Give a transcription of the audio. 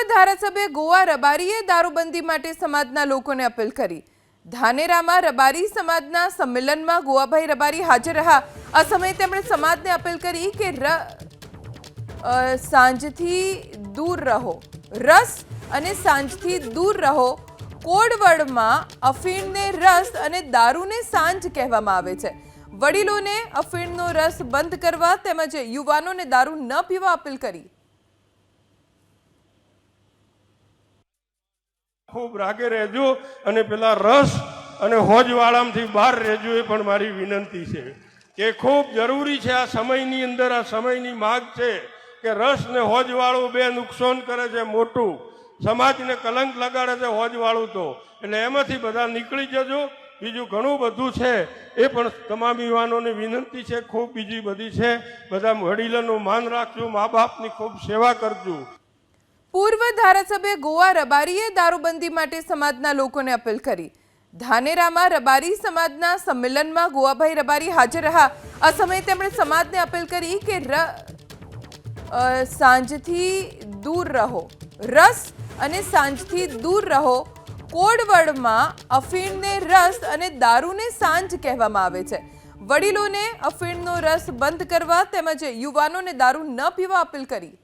ધારાસભ્ય ગોવા રબારીએ દારૂબંધી માટે સમાજના લોકોને અપીલ કરી। ધાનેરામાં રબારી સમાજના સંમેલનમાં ગોવાભાઈ રબારી હાજર રહ્યા। આ સમયે તેમણે સમાજને અપીલ કરી કે સાંજથી દૂર રહો, રસ અને સાંજથી દૂર રહો। કોડવડમાં અફીણને રસ અને દારૂને સાંજ કહેવામાં આવે છે। વડીલોને અફીણનો રસ બંધ કરવા તેમજ યુવાનોને દારૂ ન પીવા અપીલ કરી। खूब रागे रहेजो अने पेला रस अने होजवाड़ामांथी बहार रहेजो ए पण मारी विनंती छे के खूब जरूरी छे। आ समयनी अंदर आ समयनी माग छे के रस ने होजवाळो बे नुकसान करे छे, मोटुं समाजने कलंक लगाड़े छे होजवाळो तो એટલે એમાંથી બધા નીકળી જજો। બીજું ઘણું બધું છે એ પણ તમામ યુવાનોને વિનંતી છે। ખૂબ બીજી બધી છે, બધા વડીલોનું માન રાખજો, મા બાપની ખૂબ સેવા કરજો। પૂર્વ ધારાસભ્ય ગોવા રબારીએ દારૂબંધી માટે સમાજના લોકોને અપીલ કરી। ધાનેરામાં રબારી સમાજના સંમેલનમાં ગોવાભાઈ રબારી હાજર રહ્યા। આ સમયે તેમણે સમાજને અપીલ કરી કે સાંજથી દૂર રહો, રસ અને સાંજથી દૂર રહો। કોડવડમાં અફીણને રસ અને દારૂને સાંજ કહેવામાં આવે છે। વડીલોને અફીણનો રસ બંધ કરવા તેમજ યુવાનોને દારૂ ન પીવા અપીલ કરી।